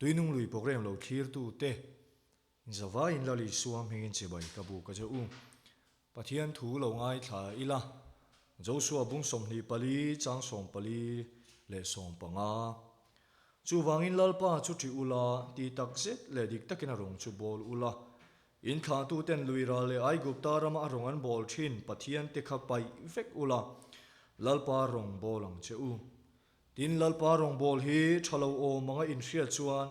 tuinung lui program lo khir tu te zawa in lali suam hengin chebai kabu ka jo u pathian thu lo ngai tha ila Joshua bung som ni pali chang som pali le som panga chu wangin lalpa chu ti ula ti tak zet le dik takina rong chu bol ula in kha tu ten luira le ai gupta rama rongan bol thin pathian te kha pai vek ula lalpa rong bolang che u tin lalpa rong bol hi thalo o manga in hriat chuan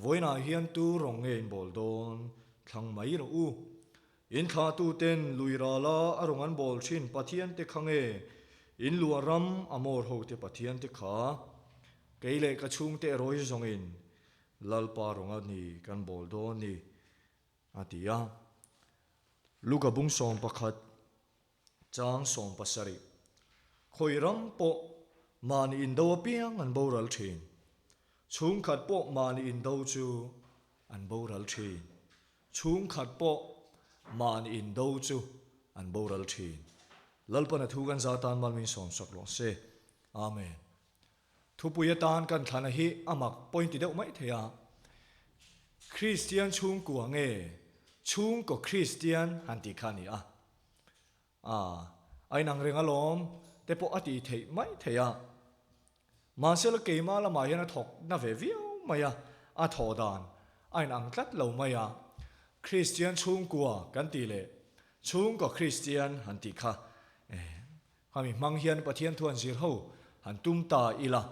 voina hian tu rong nge in bol don thlang mai ro u in kha tu ten luira la arongan bol thin pathian te khange in luaram amor ho te pathian te kha keile ka chung te roi zong in lalpa ronga ni kan bol don ni atia luka bung som pakhat chang som pasari khoiram po mani in do piang an boral thin chung khat po mani in do chu an boral thin chung khat po mani in do chu an boral thin lalpana thu kan zatan malmin som saklo se amen thu puya tan kan thana hi amak point deuh mai theya Christian chung ku nge chung ko Christian hanti khani ai nang renga lom te po ati thei mai theya ma sel ke ma la ma yana thok na ve viu maya a thodan ai nang tlat lo maya Christian chung ku kan ti le chung ko Christian hanti kha kami mang hian pathian thuan zir ho han tum ta ila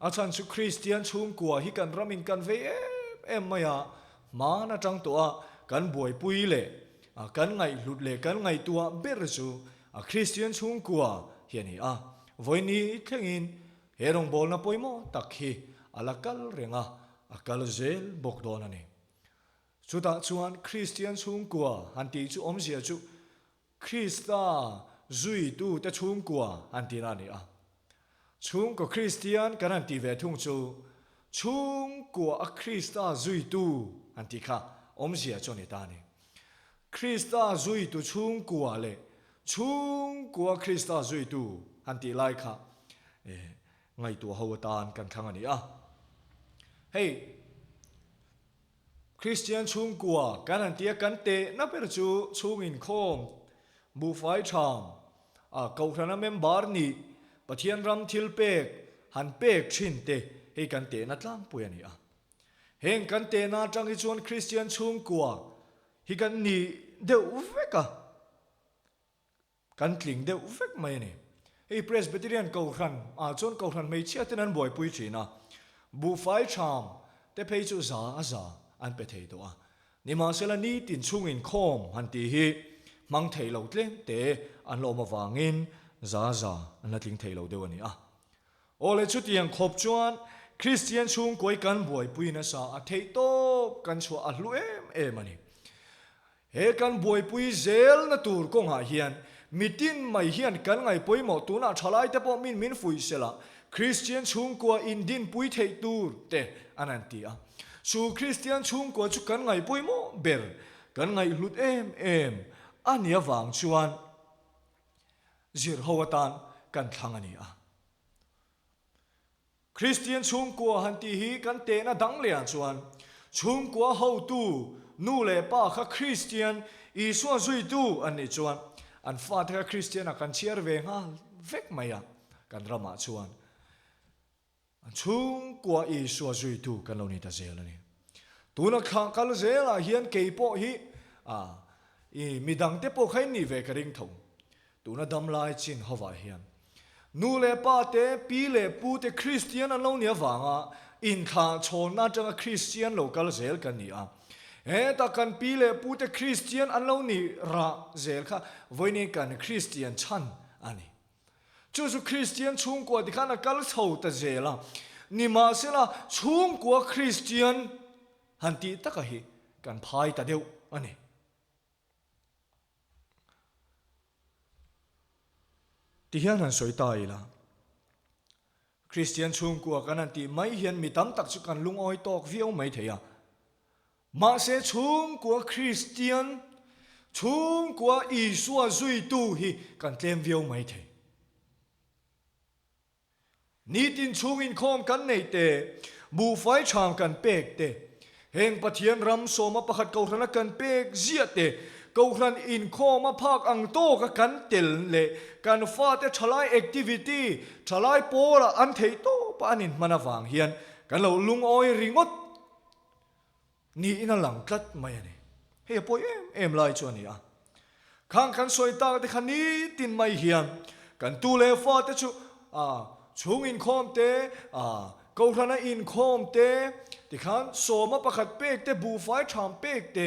a chan chu Christian chung ku hi kan ramin kan ve em maya ma na tang to kan buai pui le kan ngai lut le kan ngai tua ber chu a Christian chung ku hian hi voini thengin herong bol na poimo takhi alakal renga akal zel bok don ani chuta chuan Christian chung ku hanti chu omzia chu Krista zui tu te chung ku hanti na ni chung ko Christian kan hanti ve thung chu chung ku a Krista zui tu hanti kha omzia choni ta ni Krista zui tu chung ku le chung ku a Krista zui tu hanti lai kha ngai tu ho tan kan thang ani hey Christian chung ku kan hanti kan te na per chu chung in khom bu fai tham kau thana member ni pathian ram thil pek han pek thin te he kan te na tlang pu ani heng kan te na tang hi chuan Christian chung ku hi kan ni deuh veka kan tling deuh vek mai ni hey Presbyterian kau khan chuan kau khan mei chia ten an boi pui thina bu fai tham te phei chu za an pe thei to ni ma sela ni tin chung in khom han ti hi mang thei lo tlem te an lo ma wangin za an la tling thei lo deuh ani ole chu tiang khop chuan Christian chung koi kan boi pui na sa a thei to kan chua a hlu em ani he kan boi pui zel na tur ko nga hian mitin mai hian kan ngai poimo tuna thalai te po min fui sela Christian chung ko in din pui thei tur te anan ti chu Christian chung ko chu kan ngai poimo ber kan ngai lut em ania wang chuan zir howatan kan thlang ani Christian chung ko hanti hi kan te na dang lian chuan chung ko ho tu nu le pa kha Christian i so zui tu ani chuan an fa tha Christian kan chiar ve nga vek maya kan rama chuan chung ko i so zui tu kan lo ni ta zel ani tuna kha kal zela hian ke po hi i midang te po khai ni ve ka ring thong tuna dam lai chin hawa hian nu le pa te pi le pu te Christian an lo nia wanga in kha chon na tanga Christian local zel kan ni he ta kan pi le pu te Christian an lo ni ra zel kha voini kan Christian chan ani chu Christian chung ko di khana kal chho ta zela ni ma sela chung ko Christian hanti taka hi kan phai ta deu ani ti hian han soi tai la Christian chung ku kan an ti mai hian mi tam tak chu kan lung oi tok viau mai theya ma se chung ku Christian chung ku Isu zui tu hi kan tlem viau mai the ni tin chung in khom kan nei te bu fai chang kan pek te heng pathian ram so ma pakhat ko rana kan pek zia te ko ran in kho ma phak ang to ka kan tel le kan fa te thalai activity thalai pola an thei to panin manawang hian kan lo lung oi ringot ni ina lang tlat mai ani he poi em lai chu ani a khang kan soi ta te khani tin mai hian kan tu le fa te chu chung in khom te ko rana in khom te ti khan so ma pakhat pek te bu fai tham pek te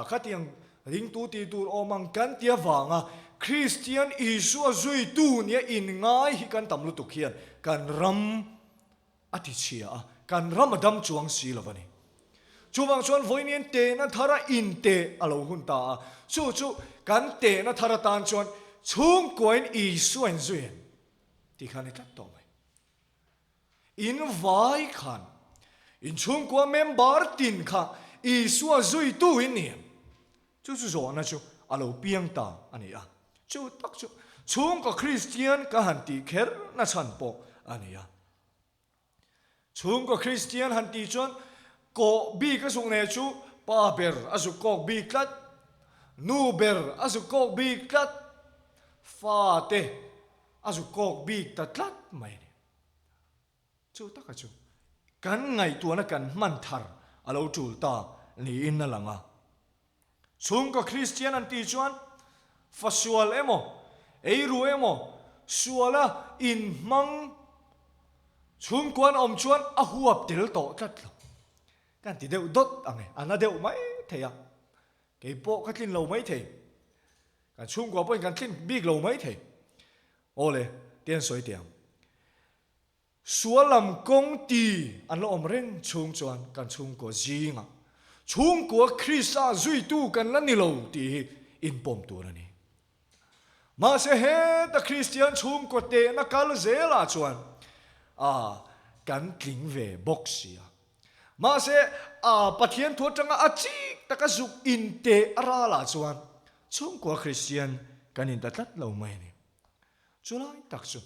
khatiang ring tu ti tur omang kan tia wanga Christian isu zui tu nia in ngai hi kan tam lu tu khian kan ram ati chia kan ram adam chuang si lovani chuwang chuan voinian te na thara in te alo hun ta chu kan te na thara tan chuan chung koin isu en zuin ti khan ta to mai in vai khan in chung ko member tin kha isu zui tu in ni chu zo na chu alo piang ta ani chu tak chu chung ka Christian ka han ti kher na chan po ani chung ka Christian han ti chuan ko bi ka sung ne chu pa ber asu kok bi klat nu ber asu kok bi klat fa te asu kok bi ta klat mai ni chu tak chu kan ngai tu na kan man thar alo tul ta ni in na langa chung ka Christian an ti chuan fasual emo eiru emo suala in mang chung kwan om chuan a huap tel to tlat lo kan ti deuh dot ange ana deuh mai theya ke po ka tlin lo mai the kan chung kwa po kan tlin big lo mai the ole tian soi tiang sualam kong ti an lo om reng chung chuan kan chung ko jinga chung ko Krista zui tu kan la ni lo ti in pom tu na ni ma se he ta Christian chung ko te na kal zela chuan kan tling ve boxia ma se pathian thu tanga achi taka zuk in te ara la chuan chung ko Christian kan in tatlat lo mai ni chulai tak chu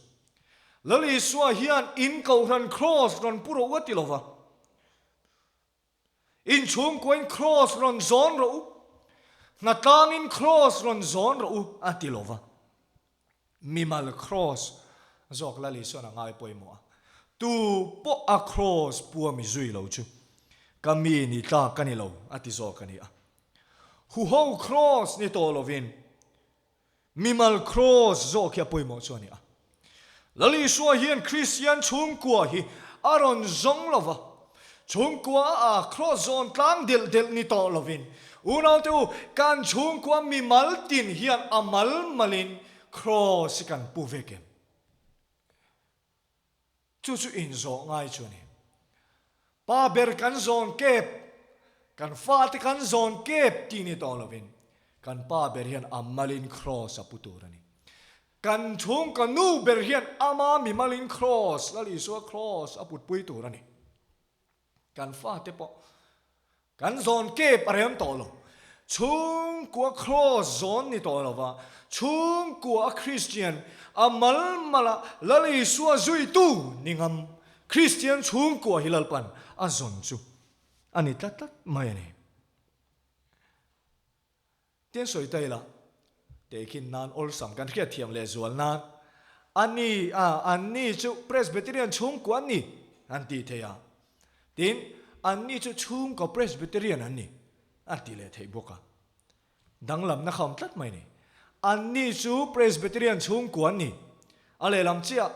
lali swa hian in ko ran cross ron puro watilova in chung ko in cross ron zon ro na tang in cross ron zon ro atilova mimal cross zok lali so na ngai poimo tu po a cross pu mi zui lo chu kami ni ta kanilo ati zo kania hu ho cross ni to lovin mimal cross zo kya poimo chu ania lali so hian Christian chung kwa hi aron zong lova chung kwa cross zon tlang del ni to lovin unau tu kan chung kwa mimal tin hian amal malin cross kan pu veken chu in zo ngai chu ni pa ber kan zon kep kan fa ti kan zon kep ti ni to lovin kan pa ber hian amalin cross aputurani kan chung kan nu ber hian ama mi malin cross lali so cross aput pui turani kan fa te po kan zon kep arem to lo chung kwa cross zon ni to lova chung kwa Christian amal mala lali so zui tu ningam Christian chung kwa hilalpan azon chu ani tat mai ni tien soi tai la te kin nan ol sam kan khia thiam le zual na ani chu Presbyterian chung kwa ni anti theya tin ani chu chung ko Presbyterian ani ati le thei boka danglam na kham tlat mai ni ani chu Presbyterian chung kwa ni ale lam chia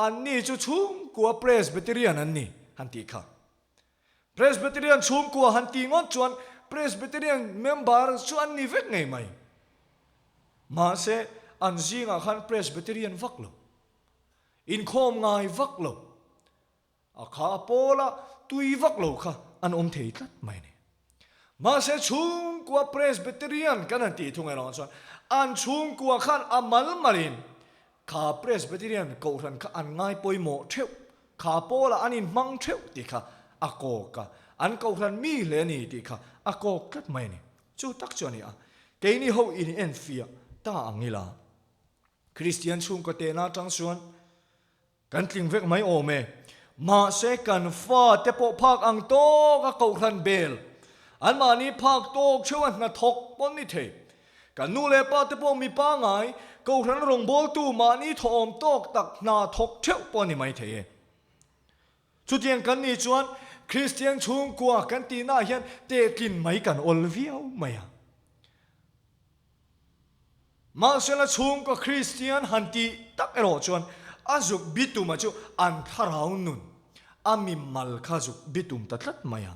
ani chu chung kwa Presbyterian ani anti kha Presbyterian chung kwa hanti ngon chuan Presbyterian member chuan ni vek ngai mai ma se an zinga khan Presbyterian vaklo in khom ngai vaklo kha pola tui vaklo kha an thei tlat mai ni ma se chung kwa Presbyterian kan ti thungai ron chuan an chung kwa khan amal marin kha Presbyterian ko ran kha an ngai poimo theu kha pola anin mang theu ti kha ako ka an ko ran mi le ni ti kha ako tlat mai ni chu tak chu ni ke ni ho in en fia ta angila Christian chung ko te na tang suan kan tling vek mai o me mà sẽ cần pha te bộ phạc ang to các cầu khăn bèl anh mà ni phạc to chiếu anh là thọc bọn ni thế cả nu lệ pa te bộ mi pa ngay cầu khăn rong bol tu mà ni thom to tak na thọc chiếu bọn ni mai thế chút tiền cần ni chuan Christian chung qua cần tin na hiền te kin mai cần olviao mai à mà sẽ là chung của Christian hành ti tắc ero chuan azuk bitum achu an tharau nun ami mal khazuk bitum tatlat maya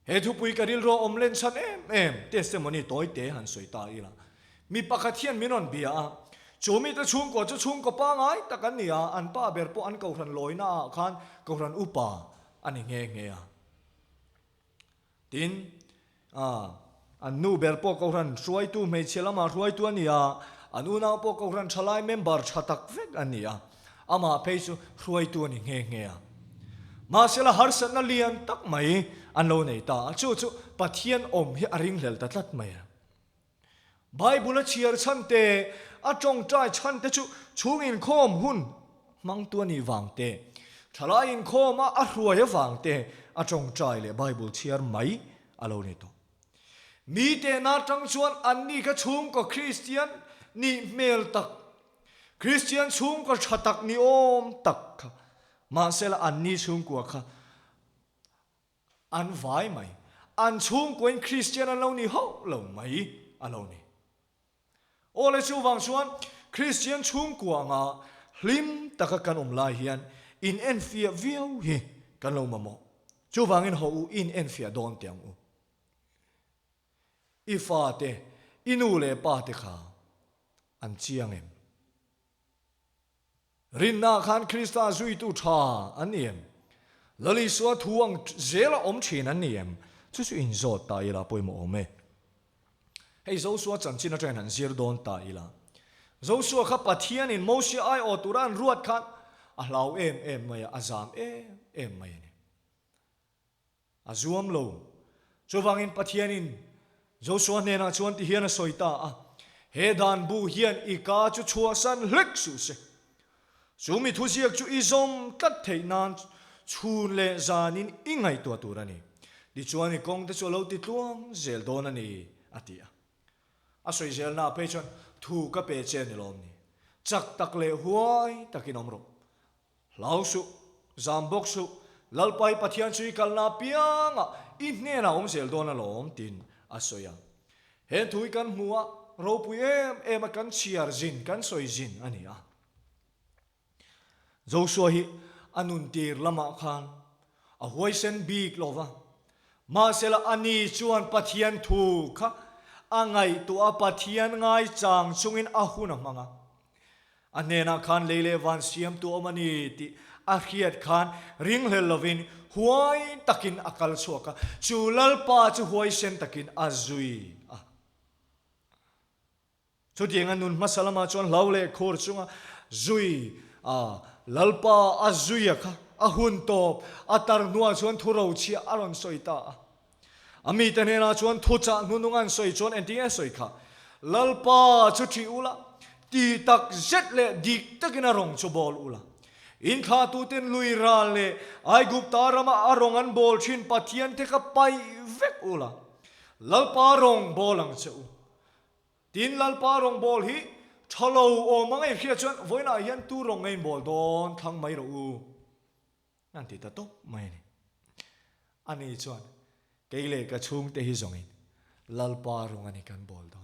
he thu pui karil ro omlen chan em testimony toy te han soi ta ila mi pakathian minon bia chomi ta chung ko pa ngai takan nia an pa ber po an ko ran loina khan ko ran upa ani nge tin an nu ber po ko ran suai tu me chelama suai tu ania anu na po ko ran thalai member thatak vek ania ama peisu suai tu ni nge ma sela har san na lian tak mai an lo nei ta chu pathian om hi aring hlel ta tlat mai bible chiar chan te a tong trai chan te chu chung in khom hun mang tu ni wang te thalai in khom a hruai a wang te a tong trai le bible chiar mai alo nei to mi te na tang chuan an ni ka chung ko Christian ni mel tak Christian chung ko thatak ni om tak kha ma sela an ni chung ko kha an vai mai an chung ko in Christian an lo ni ho lo mai alo ni ole chu wang chuan Christian chung ko nga hlim taka kan lai hian in en fia viau hi kan lo mamo chu wang in ho in en fia don tiang u ifate inule pa te kha an chiang em rin na khan Krista zui tu tha an em lali so thuang zela om chin an em chu in zot ta ila poimo ome hei zo so chan chin a train han zir don ta ila zo so kha pathian in mosi ai o turan ruat khan a hlau em mai azam em mai ni azuam lo chowang in pathian in Joshua ne na chuan ti hian a soita he dan bu hian I ka chu chua san hlek su se sumi thu siak chu izom tat thei nan chun le zanin ingai tu turani di chuan I kong te chu lo ti tuam zel don ani atia a soi zel na pe chuan thu ka pe chen ni lom ni chak tak le huai takin omro lau su zambok su lalpai pathian chui kalna pianga in ne na om zel don alom tin asoya hen thui kan hmuwa ro pui em kan chiar zin kan soi zin ania Joshua hi anun tir lama khan a huaisen big lova ma sela ani chuan pathian thu kha angai tu a pathian ngai chang chungin a huna manga anena khan leile van siam tu omani ti a khiat khan ring hel lovin huai takin akal suaka chulal pa chu huai sen takin azui chu dinga nun masalama chon laule khor chunga zui lalpa azui kha a hun top atar nuwa chon thuro chi aron soita ami tanena chon thucha nunungan soi chon enting soi kha lalpa chu thi ula ti tak zet le dik takina rong chu bol ula in kha tu ten lui ra le ai gup tarama arongan bol chin pathian te ka pai vek ula lalpa rong bolang cheu tin lalpa rong bol hi thalo o mangai khia chuan voina hian tu rong ngein bol don thang mai ro u nan ti ta top mai ni ani chuan keile ka chung te hi zongin lalpa rong ani kan bol don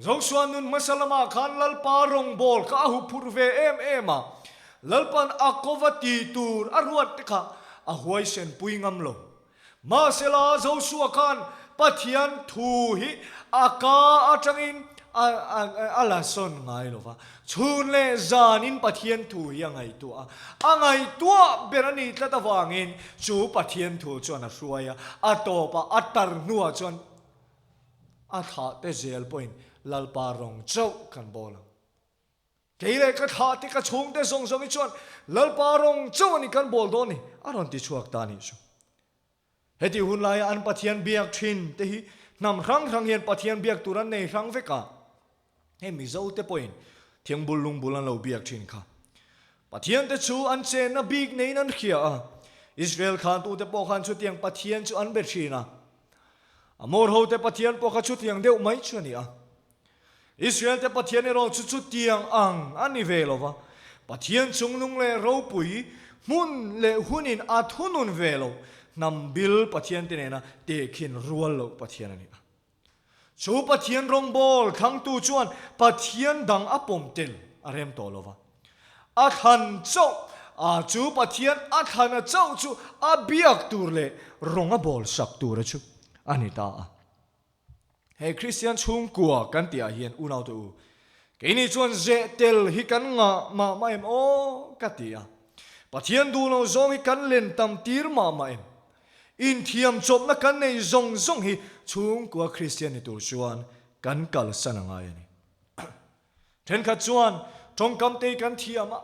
Joshua nun masalama khan lalpa rong bol ka hu purve ema lalpan akovati tur arwat kha a huai sen puingam lo ma sela Joshua khan pathian thu hi aka atangin ala son ngai lova chun le zanin pathian thu ya ngai tu angai tu berani tlata wangin chu pathian thu chon a hruaya atopa atar nuwa chon a tha te zel point lalpa rong chau kan bola keile ka tha ti ka chung te song song I chuan lalpa rong chau ni kan bol do ni aron ti chuak ta ni chu heti hun lai an pathian biak thin te hi nam rang hian pathian biak turan nei rang veka he mi zo te point thiang bulung bulan lo biak thin kha ปะเทียนแต่ชูอันเจนนะบีกในนั้นเขียอิสราเอลขันตูแต่ปอขันชุดยังปะเทียนชูอันเบชีนะอโมรโฮแต่ปะเทียนปอขันชุดยังเดียวไม่ชวนี่อิสราเอลแต่ปะเทียนในรองชุดยังอันนี้เวลวะปะเทียนจงนุ่งเลเราปุยมุนเลหุนินอัดหุนุนเวลนำบิลปะเทียนที่เนี่ยนะเตะขินรัวโลปะเทียนนี่ชูปะเทียนรงบอลขังตูจวนปะเทียนดังอปมเตลอะไรมโตโลวะอัดหันเจ้าจูปะเทียนอัดหันเจ้าจูอาบิยักตูเลรงบอลสักตูระจูอันนี้ตาเฮ้คริสเตียนชุ่มกัวกันเตียเฮียนอุณาวตูกินี่จวนเจเตลฮิกันงะมาไม่โอ้กัตยาปะเทียนดูเราจงฮิกันเล่นตำตีร์มาไม่อินเทียมจบนักกันในจงฮิชุ่มกัวคริสเตียนในตัวชวนกันกัลสันงายนี่เทนขัดชวนจงกำเตกันเทียม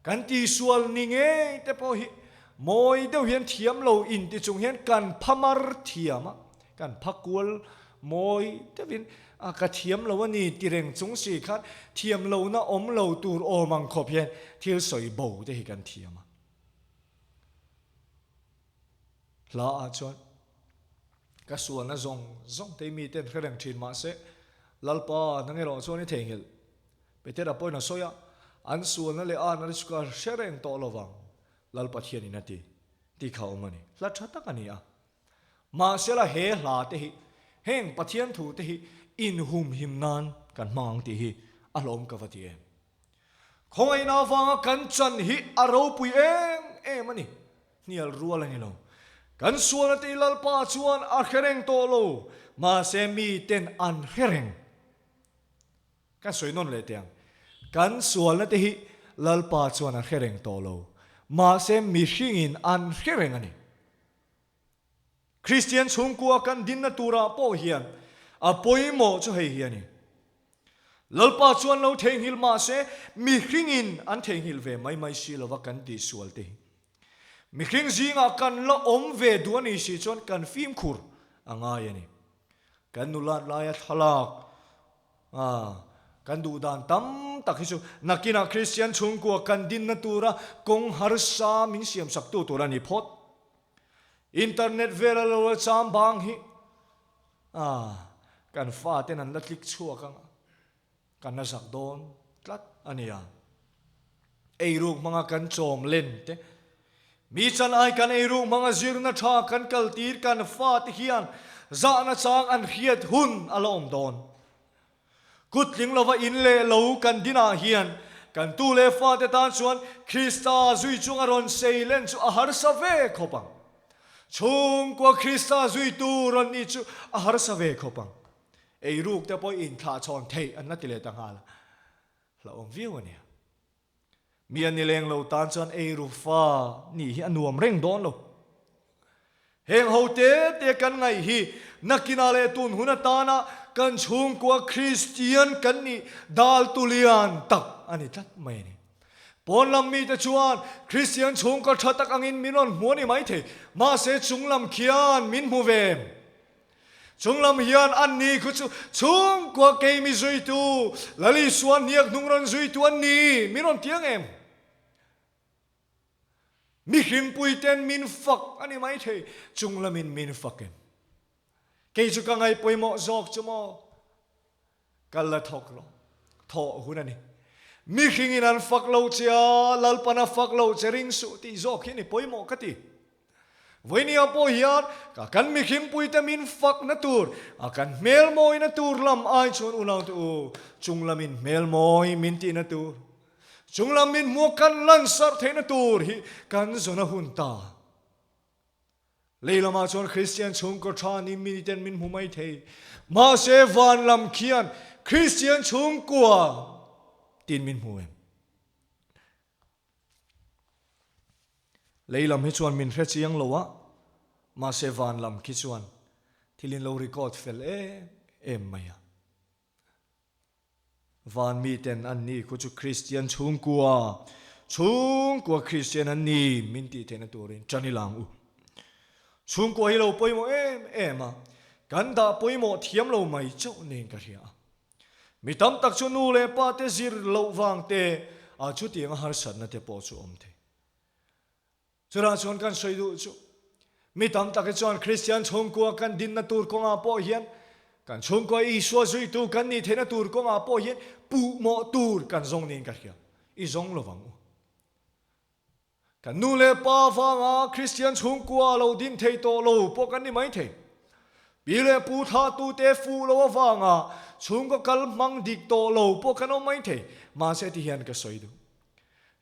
กันตีส่วนนี่ไงแต่พอฮิมอยเดียวเห็นเทียมเราอินที่จงเห็นกันพมารเทียมกันพักวลมอยเดี๋ยวเป็นกระเทียมเราว่านี่ตีเร่งจงสีคัดเทียมเรานะอมเราตูโอมังขบเห็นเที่ยวสวยโบได้กันเทียมลาจวนก็ส่วนนะจงที่มีเต้นเครื่องชินมาเสลัลปานั่งรอส่วนนี้เทงเหไปเตะรับปอยนะโซยอันส่วนนั่นเลยนั่นสกัดเชเรงโตโลวังลัลปาเทียนนี่นาทีที่เขามันนี่ลัดชัดตะกันนี่มาเสละเฮลาเตหิเฮงปะเทียนถูเตหิอินหุมหิมนานกันมังตีฮีอารมณ์กับวัดเองคงไอ้นาฟังกันจันฮีอารมณ์ปุยเองมันนี่รัวอะไรนี่เรากันส่วนที่ลัลปาชวนอาเฮเรงโตโลมาเซมีเต็นอันเฮเรงกันสวยนนเลยเตียงกันส่วนที่ลัลปาชวนอาเฮเรงโตโลมาเซมีชิงินอันเฮเรงอันนี้คริสเตียนชงกัวกันดินนตูราโปเฮียนปอยโมจะให้เฮียนี่ลัลปาชวนเราเทงฮิลมาเซมีคริงินอันเทงฮิลเวไม่สิลว่ากันดีสวลเตมีคริงจิงกันละอมเวดวนี่สิชวนกันฟิล์มคูร์ง่ายนี่กันนุลาลายทลักกันดูดานตั้มตักฮิจูนักกินาคริสเตียนชงกัวกันดินนตูระกงฮาร์ซามินเซียมสักตัวรานิพอดอินเทอร์เน็ตเวลาเราจามบางฮิกันฟาเต้นนั้นลัดลิกชัวกันน่าสักโดนลัดอันนี้ไอรูกมังกันโจมเล่นเตมีจันไอกันไอรูกมังจิรนัทากันกัลตีร์กันฟาติฮิอันจานาจางอันเฮียดหุนอารมณ์โดนกุดลิงเราว่าอินเล่เรากันดินาเฮียนกันตูเลฟาเตตานชวนคริสตาจุยจุงอารอนเซเลนจูอาหารสเวขบังชงกว่าคริสตาจุยตูรอนนิจูอาหารสเวขบังไอ้รูกแต่พออินขาชอนเทอันนั้นติเลตังหาละเราองวิวเนี่ยมีอันนี้เลงเราตานจนไอ้รูฟ้านี่อันนวมเร่งโดนเราเฮงเฮาเตกันไงฮีนักกินาเลตุนหุนตานะกันชงกว่าคริสเตียนกันนี่ดาลตุเลียนตักอันนี้ทัดไม่นี่ปนลำมีแต่ชวนคริสเตียนชงก็ทัดตักอังอินมินอนหัวนี่ไม่เทมาเสจุงลำเขียนมินหูเวมจงลำเฮียนอันนี้คือชงกว่าเกมิจุยตูลลิสวนเนียกนุ่งรันจุยตูอันนี้มินอนเตียงเอ็มมีหิงปุยเต็นมินฟักอันนี้ไม่ใช่จงลำมินฟักเอ็มเกยจุกังไงปุยหมอจอกจมอกัลละทอกโลทอหุ่นนี่มีหิงนันฟักโลเชียลัลปนาฟักโลเจริงสุติจอกนี่ปุยหมอกติวันนี้พ่อเฮียนกันมีหิมปุยแต่มินฟักนัตูร์กันเมลมอยนัตูร์ลำไอชวนอุณาตูจุงลามินเมลมอยมินตีนัตูร์จุงลามินมัวกันลันสัร์เทนัตูร์ฮิกันจนหุ่นตาเลยละมาชวนคริสเตียนชงกระชานิมิเตนมินหูไม่เทมาเซวันลำเขียนคริสเตียนชงกัวตินมินหูเอ็มเลยลำให้ชวนมินเฟรเชียงโลวะมาเซวานลำคิดชวนที่ลินโลรีคอร์ดเฟลเอ็มไม่อะวานมีเต็นอันนี้ก็จะคริสเตียนชงกัวคริสเตียนอันนี้มินตีเทนตัวเรนจันนิลังอูชงกัวให้เราไปโมเอ็มกันดาไปโมเทียมเราไม่เจ้าเน่งกันเฮียมีตั้มตักชนูเลปาเตซิร์เราวางเต chu tiang har san na te po chu om the chura chon kan soi du chu mi tam tak chuan Christian chong kwa kan din na tur ko nga po hian kan chong kwa i so zui tu kan ni the na tur ko nga po hian pu mo tur kan zong nin ka hia i zong lo wang kan nu le pa fa nga Christian chong kwa lo din thei to lo po kan ni mai the bi le pu tha tu te fu lo wa nga chung ko kal mang dik to lo po kan o mai the ma se ti hian ka soi du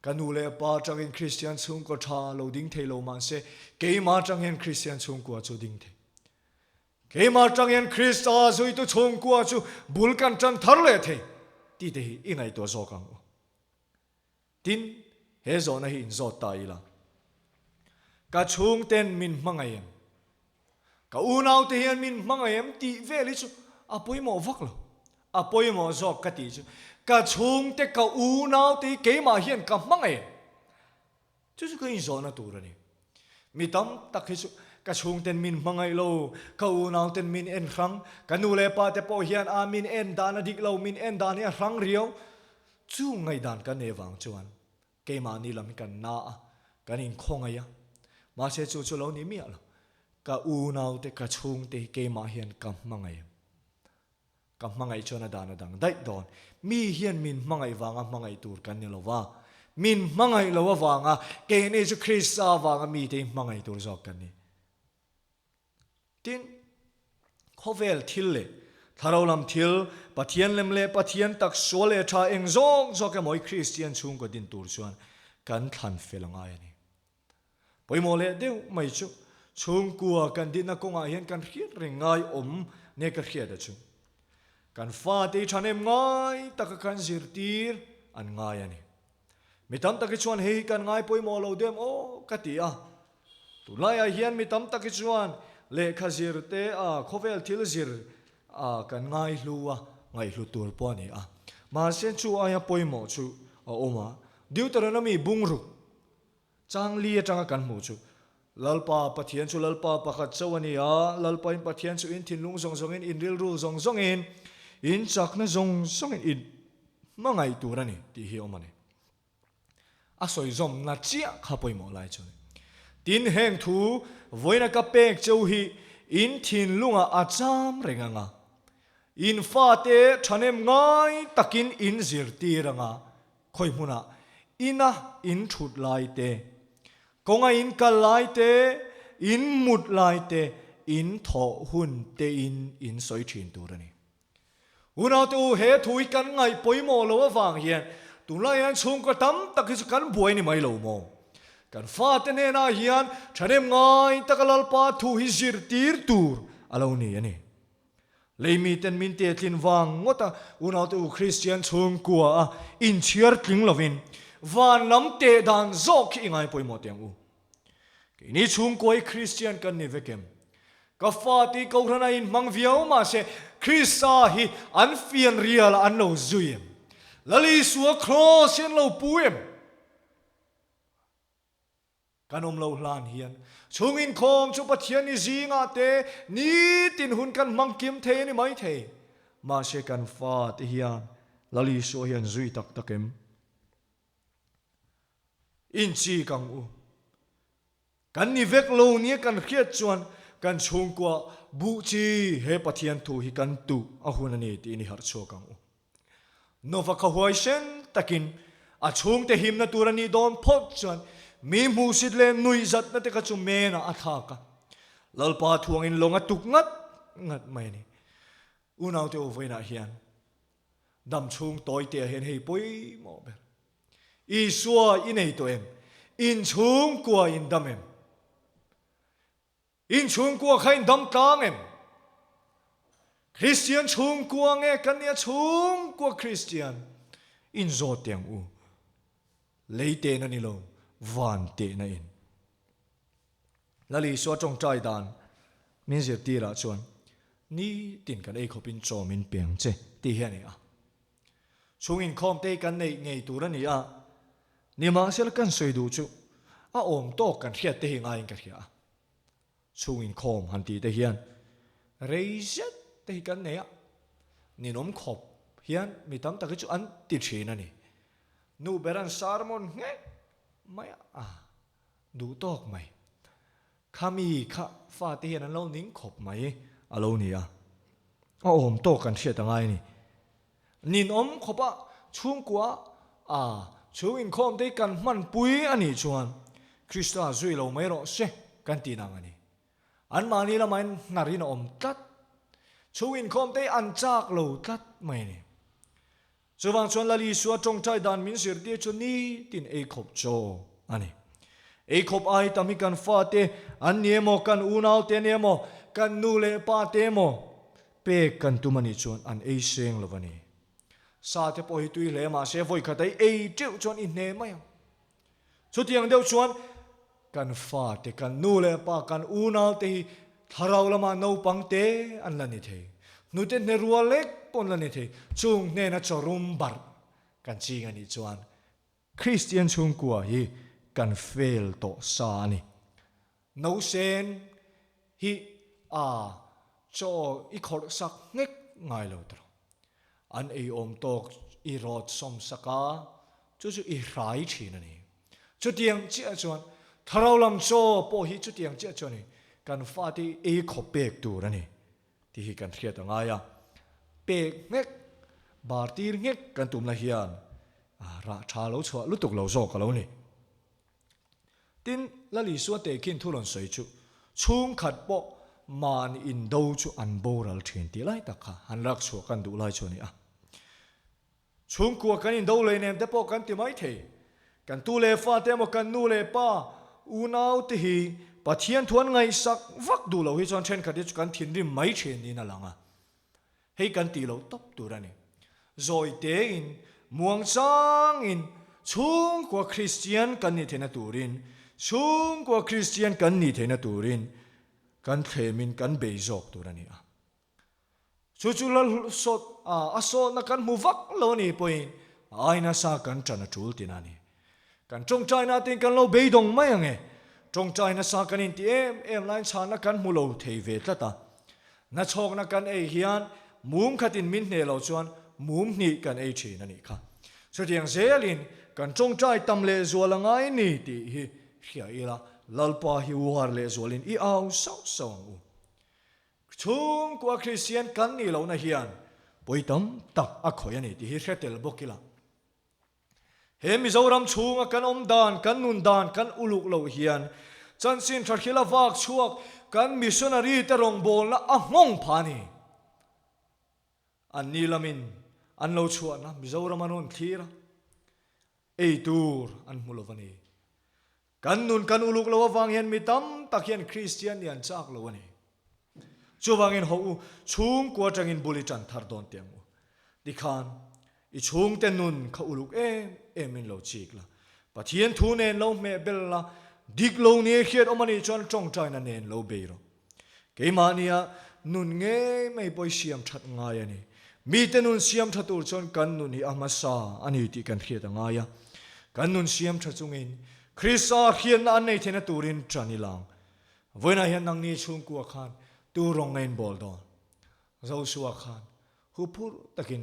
kan nu le pa chang in Christian chung ko tha lo ding thei lo ma se ke ma chang in Christian chung ko chu ding the ke ma chang in Christa zui tu chung ko chu bul kan chan thar le the ti te hi ingai to zo kang tin he zo na hi in zo ta ila ka chung ten min mangayem ka unaw te hian min mangayem ti veli chu apoi mo vak lo apoi mo zo ka ti chu ka chung te ka unaw te ke ma hian ka mangayem chu chu ka in zo na tu ra ni mi tam tak hi chu ka chung ten min mangai lo ka unaw ten min en rang ka nu le pa te po hian a min en dan a dik lo min en dan hi rang riau chu ngai dan ka ne wang chuan ke ma ni lam kan na kan in khong aya ma se chu chu lo ni mi lo ka u nau te ka chung te ke ma hian ka mangai chona dana dang dai don mi hian min mangai wanga mangai tur kan ni lo wa min mangai lo wa wanga ke ni chu Christa wanga mi te mangai tur zok kan ni tin khovel thil le tharolam thil pathian lem le pathian tak sole tha eng zong zok ke moi Christian chung ko din tur chuan kan than felanga ani poimo le deu mai chu chung kwa kan din na konga hian kan khiat rengai om ne ka khiat da chu kan fa te thanem ngai tak kan zirtir an ngai ani mitam tak chuan hei kan ngai poimo lo dem o katia tu lai a hian mitam tak chuan le khazir te a khovel thil zir a kan ngai hluwa ngai hlu tur po ni a ma sen chu aya poimo chu a oma Deuteronomy bungru chang li atanga kan mu chu lalpa pathian chu lalpa pakhat chawani a lalpa in pathian chu in thinlung zong zong in ril ru zong zong in chakna zong zong in mangai turani ti hi omani a soi zom na chia kha poimo lai chu tin heng thu voina ka pek cheu hi in thinlunga acham renganga in fa te thanem ngai takin in zirtiranga khoi huna ina in thut lai te konga in kal lai te in mut lai te in tho hun te in soi thin turani una tu he thui kan ngai poimo lo wang hian tu lai an chung ko tam tak hi kan buai ni mai lo mo kan fa te ne na hian thanem ngai takalal pa thu hi zir tir tur alo ni ani leimi ten min te tlin wang ngota una tu Christian chung kwa in chiar tling lovin van lam te dan zok ingai poimo tiang u ni chung koi Christian kan ni vekem ka fa ti ko rana in mang viau ma se Christa hi an fian rial an lo zuiem lali suwa cross en lo puem kanom lo hlan hian chung in khom chu pathian ni zinga te ni tin hun kan mang kim the ni mai the ma se kan fa ti hian lali so hian zui tak takem in chi kang u kan ni vek lo ni kan khiat chuan kan chung kwa bu chi he pathian thu hi kan tu a hun ani ti ni har cho kang u nova ka huai sen takin a chung te him na turani don phok chuan mi mu sit le nui zat na te ka chu me na a tha ka lalpa thuang in longa tuk ngat mai ni unaw te overna hian dam chung toy te hen hei poi mo ber i suwa in ei to em in chung kwa in dam em in chung kwa khain dam tang em Christian chung kwa nge kan ya chung kwa Christian in zo tiang u leite na ni lo van te na in lali so trong trai dan min zir tira chuan ni tin kan ei khopin chomin piang che ti hian ni a chung in khom te kan nei ngei tur ani a ni ma sel kan soi du chu a om to kan hiat te hi ngai ka hia chung in khom han ti te hian reizet te hi kan nei a ni nom khop hian mi tam ta chu an ti thin ani นูเบรันสารมอนเงไม่ดูตอกไหมข้ามีข้าฟาเตียนั้นเรานิ่งขบไหมอะไรเนี่ยโอมโตกันเสียตั้งไงนี่นินอมขบะช่วงกว่าช่วงอินคอมได้กันมันปุยอันนี้ชวนคริสต์ช่วยเราไม่รอเสกันตีนังอันนี้อันมานี่ละมันนารินอมตัดช่วงอินคอมได้อันจากเราตัดไม่เนี่ยส่วนชวนลลีสัวจงใจดันมินสิร์ดีชวนนี้ตินเอขบโจอันนี้เอขบไอตามิกันฟาเตอันเนียโมกันอูนาวเตเนียโมกันนูเลปาเตโมเปกันตุมันนี่ชวนอันเอเซงละวันนี้ซาเทปอยตุยเลมาเซฟอยขัดไอเอเจ้าชวนอินเนไม่ยังสุดที่ยังเดียวชวนกันฟาเตกันนูเลปากันอูนาวเตทาราวละมาโนปังเตอันละนี่เทนูเตเนรัวเล็กปนละนี่เทจุงเนนัชรุมบาร์กันจีกันนี่ชวนคริสเตียนชุงกัวฮีกันเฟลโตซานี่นูเซนฮีโจอีขอสักเงกง่ายเลยตรอันไออมโตกอีรอดสมสกาจู่อีไรชีนั่นนี่จุดยังเจ้าชวนถ้าเราลำโจพอฮีจุดยังเจ้าชวนนี่กันฟาที่เอขบเปกตัวนั่นนี่ที่ฮีกันเทียดง่ายเปกเงกบาร์ตีเงกกันตุ่มละเฮียนราชาเราชัวลุตุกเราโจกันแล้วนี่ตินละลิสัวเตกินทุลนสวยชุชุงขัดปอมันอินดูชุอันโบราณเทียนตีไล่ตะค่ะหันรักชัวกันดูไล่ชัวนี่ชุงกัวกันอินดูเลยเนี่ยแต่ปอกันตีไม่เทกันตูเลฟ้าเตมกันนูเลป้าอูนาวตีฮีปัทยันทวนไงสักวักดูเราให้จอนเช่นขัดที่กันทิ้งริมไม่เช่นนี่นั่นหลังให้กันตีเราตบตัวนี่จอยเตอินมวงซังอินชุงกัวคริสเตียนกันนี่เทนตูรินช่วงกว่าคริสเตียนกันนี่เทนตูรินกันเทมินกันเบยจอกตัวนี้จู่ๆแล้วสดสดนักกันมูฟักโลนี่พอยไอ้น่าสักกันจันทร์จูลตินานี่กันจงใจน่าติงกันเราเบยดงไม่ยังไงจงใจน่าสักกันอินที่ไลน์ชานักกันมูโลเทเวตละตาน่าชกนักกันเฮียนมุมขัดอินมินเนเราชวนมุมนี่กันเชีนั่นนี่ค่ะสุดที่ยังเซลินกันจงใจตำเลจวลงไงนี่ตีเฮียอีละลัลปาฮิวฮาร์เลจวลินอีเอาสาวสองช่วงกว่าคริสเตียนกันนี่เราหน้าเฮียนป่วยตั้มตักอักขอยนี่ที่เฮียเตลบอกกิละเฮมิจารำช่วงกันอมดานกันนุนดานกันอุลุกเราเฮียนจันสินทรักฮิลาวักช่วงกันมิชชันนารีเตรงโบนละงงพานีอันนี้ละมินอันเราชวนนะมิจารำมันนทีระเอตูร์อันมุลวันีกันนุนกันอุลุกเราฟังเห็นมิตั้มตะเคียนคริสเตียนยันจากเราวันนี้ช่วงเงินเขาช่วงกว่าจังอินบุริจันทาร์ดอนเตียงดิขานอีช่วงเตนุนเขาอุลุกมินเราจีกละปะเทียนทูเนนเราเมเบลละดิกเราเนี่ยเขียนออกมาในจวนจงใจนั่นเนนเราเบรอเกมาเนี่ยนุนเงไม่ปล่อยเสียมชัดง่ายนี่มีแต่นุนเสียมชัดตัวจนกันนุนนี่อามาซาอันนี้ที่กันเขียนง่ายกันนุนเสียมชัดจงอินคริสต์เขียนอันในเทนตูรินจันนิลังเวน่าเห็นนังนี้ช่วงกัวขานตูรองเงินบอลดอนเราชัวขานฮูพูดตะกิน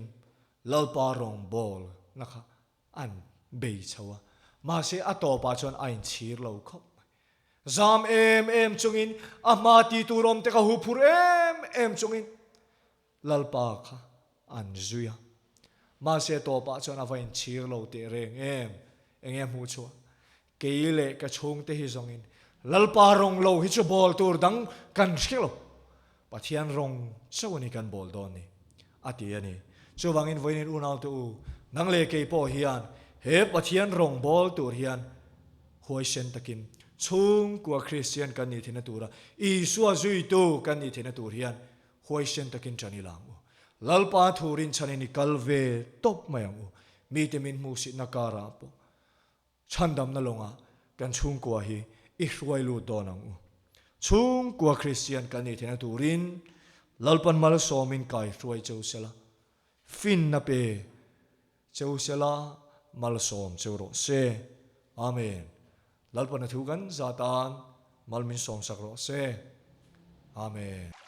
ลลปารองบอลนะคะอันเบยชัวมาเสียอัตโตปาจนอันชีร์เราเขาจามจงอินอามาตีตูรอมเตะฮูพูดจงอินลลปาค่ะอันจุยมาเสียโตปาจนอาวันชีร์เราเตะเรงหูชัวเกยเล่กระชงเตหิจงอินลลปารองเราฮิจบอลตูร์ดังกันเชลปัทยันรองเจ้านี่กันบอลดอนนี่อาทิยันนี่ช่วงอินวันนี้อุณาตูนังเล่เกยพอฮิยันเฮปัทยันรองบอลตูร์ฮิยันหวยเซนตะกินช่วงกว่าคริสเตียนกันนี่เทนตูระอีสัวจุยตูกันนี่เทนตูร์ฮิยันหวยเซนตะกินจันนิลังลลปาทูรินชันนี่กัลเวตบมายังมีเตมินมูสินักการาปฉันดำนั่งลงกันช่วงกว่าฮีอีกรวยลูดอนังช่วงกว่าคริสเตียนกันนี่เทนตูรินลลปันมาลสอมินกายรวยเจ้าเสละฟินนับเเจ้าเสละมาลสอมเจ้าโรเซอาเมนลลปันทุกันซาตานมาลมินสอมสักโรเซอาเมน